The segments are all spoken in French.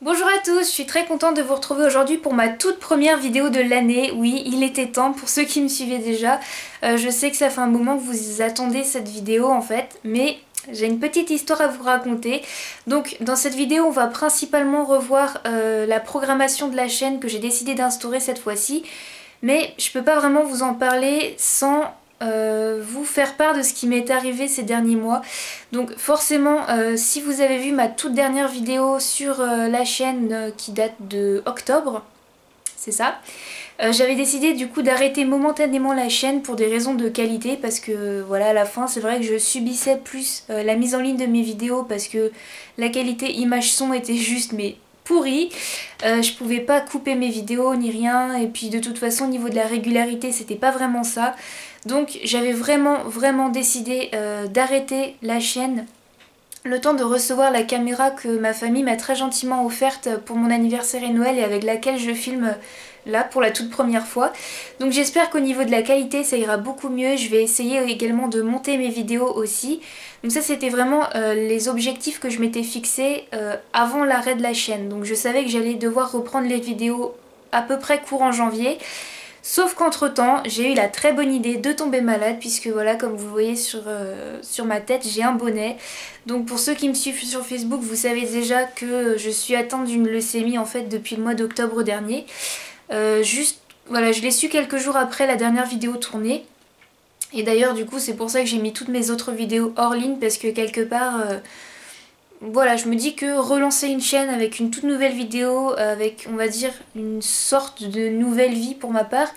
Bonjour à tous, je suis très contente de vous retrouver aujourd'hui pour ma toute première vidéo de l'année. Oui, il était temps pour ceux qui me suivaient déjà. Je sais que ça fait un moment que vous attendez cette vidéo en fait, mais j'ai une petite histoire à vous raconter. Donc dans cette vidéo, on va principalement revoir la programmation de la chaîne que j'ai décidé d'instaurer cette fois-ci. Mais je peux pas vraiment vous en parler sans vous faire part de ce qui m'est arrivé ces derniers mois. Donc forcément, si vous avez vu ma toute dernière vidéo sur la chaîne qui date de octobre, c'est ça, j'avais décidé du coup d'arrêter momentanément la chaîne pour des raisons de qualité parce que voilà, à la fin c'est vrai que je subissais plus la mise en ligne de mes vidéos parce que la qualité image-son était juste mais pourrie. Je pouvais pas couper mes vidéos ni rien et puis de toute façon au niveau de la régularité c'était pas vraiment ça. Donc j'avais vraiment décidé d'arrêter la chaîne le temps de recevoir la caméra que ma famille m'a très gentiment offerte pour mon anniversaire et Noël et avec laquelle je filme là pour la toute première fois. Donc j'espère qu'au niveau de la qualité ça ira beaucoup mieux. Je vais essayer également de monter mes vidéos aussi. Donc ça c'était vraiment les objectifs que je m'étais fixés avant l'arrêt de la chaîne. Donc je savais que j'allais devoir reprendre les vidéos à peu près courant janvier. Sauf qu'entre temps, j'ai eu la très bonne idée de tomber malade puisque voilà, comme vous voyez sur ma tête, j'ai un bonnet. Donc pour ceux qui me suivent sur Facebook, vous savez déjà que je suis atteinte d'une leucémie en fait depuis le mois d'octobre dernier. Voilà, je l'ai su quelques jours après la dernière vidéo tournée. Et d'ailleurs du coup c'est pour ça que j'ai mis toutes mes autres vidéos hors ligne parce que quelque part... voilà, je me dis que relancer une chaîne avec une toute nouvelle vidéo, avec on va dire une sorte de nouvelle vie pour ma part,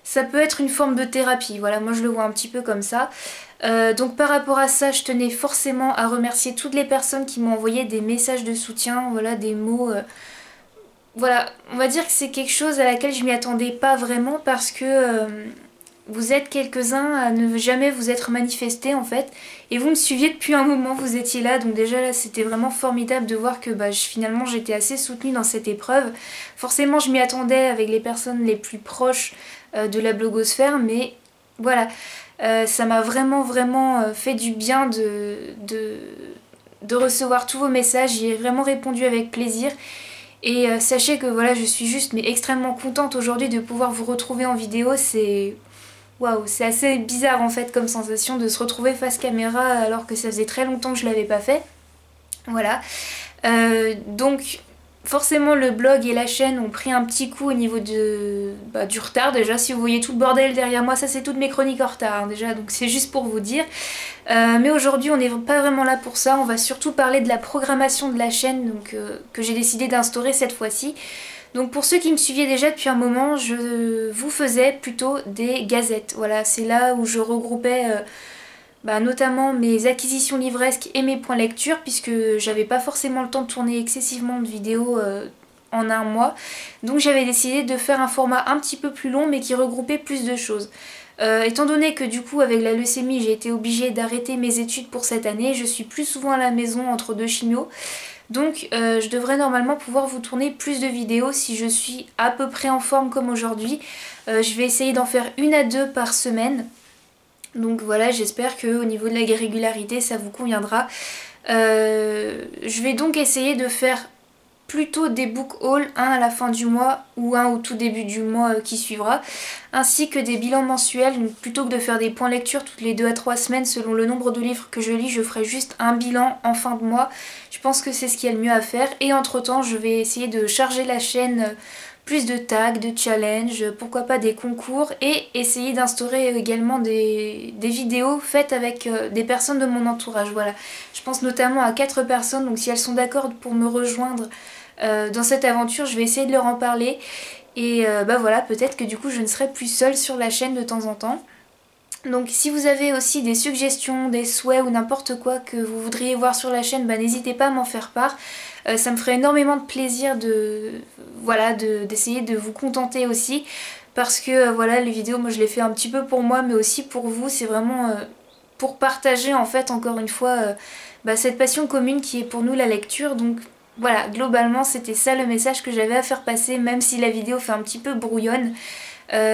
ça peut être une forme de thérapie. Voilà, moi je le vois un petit peu comme ça. Donc par rapport à ça, je tenais forcément à remercier toutes les personnes qui m'ont envoyé des messages de soutien, voilà, des mots... voilà, on va dire que c'est quelque chose à laquelle je m'y attendais pas vraiment parce que... vous êtes quelques-uns à ne jamais vous être manifestés en fait et vous me suiviez depuis un moment, vous étiez là donc déjà là c'était vraiment formidable de voir que finalement j'étais assez soutenue dans cette épreuve. Forcément je m'y attendais avec les personnes les plus proches de la blogosphère mais voilà, ça m'a vraiment fait du bien de recevoir tous vos messages, j'y ai vraiment répondu avec plaisir. Et sachez que voilà, je suis juste mais extrêmement contente aujourd'hui de pouvoir vous retrouver en vidéo, c'est... Waouh, c'est assez bizarre en fait comme sensation de se retrouver face caméra alors que ça faisait très longtemps que je l'avais pas fait. Voilà. Donc forcément le blog et la chaîne ont pris un petit coup au niveau du retard. Déjà si vous voyez tout le bordel derrière moi, ça c'est toutes mes chroniques en retard hein, déjà, donc c'est juste pour vous dire. Mais aujourd'hui on n'est pas vraiment là pour ça, on va surtout parler de la programmation de la chaîne donc, que j'ai décidé d'instaurer cette fois-ci. Donc pour ceux qui me suivaient déjà depuis un moment, je vous faisais plutôt des gazettes. Voilà, c'est là où je regroupais notamment mes acquisitions livresques et mes points lecture puisque j'avais pas forcément le temps de tourner excessivement de vidéos en un mois. Donc j'avais décidé de faire un format un petit peu plus long mais qui regroupait plus de choses. Étant donné que du coup avec la leucémie j'ai été obligée d'arrêter mes études pour cette année, je suis plus souvent à la maison entre deux chimios. Donc je devrais normalement pouvoir vous tourner plus de vidéos si je suis à peu près en forme comme aujourd'hui. Je vais essayer d'en faire 1 à 2 par semaine. Donc voilà, j'espère qu'au niveau de la régularité ça vous conviendra. Je vais donc essayer de faire plutôt des book hauls, un à la fin du mois ou un au tout début du mois qui suivra, ainsi que des bilans mensuels. Donc plutôt que de faire des points lecture toutes les 2 à 3 semaines selon le nombre de livres que je lis, je ferai juste un bilan en fin de mois. Je pense que c'est ce qu'il y a le mieux à faire et entre temps je vais essayer de charger la chaîne plus de tags, de challenges, pourquoi pas des concours et essayer d'instaurer également des vidéos faites avec des personnes de mon entourage. Voilà, je pense notamment à 4 personnes, donc si elles sont d'accord pour me rejoindre dans cette aventure, je vais essayer de leur en parler et voilà, peut-être que du coup je ne serai plus seule sur la chaîne de temps en temps. Donc si vous avez aussi des suggestions, des souhaits ou n'importe quoi que vous voudriez voir sur la chaîne, n'hésitez pas à m'en faire part. Ça me ferait énormément de plaisir d'essayer de vous contenter aussi. Parce que voilà, les vidéos, moi je les fais un petit peu pour moi, mais aussi pour vous. C'est vraiment pour partager en fait, encore une fois, cette passion commune qui est pour nous la lecture. Donc voilà, globalement c'était ça le message que j'avais à faire passer, même si la vidéo fait un petit peu brouillonne.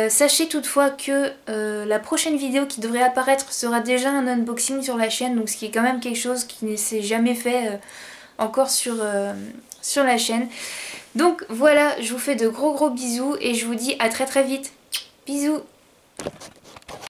Sachez toutefois que la prochaine vidéo qui devrait apparaître sera déjà un unboxing sur la chaîne, donc ce qui est quand même quelque chose qui ne s'est jamais fait encore sur la chaîne. Donc voilà, je vous fais de gros bisous et je vous dis à très vite. Bisous.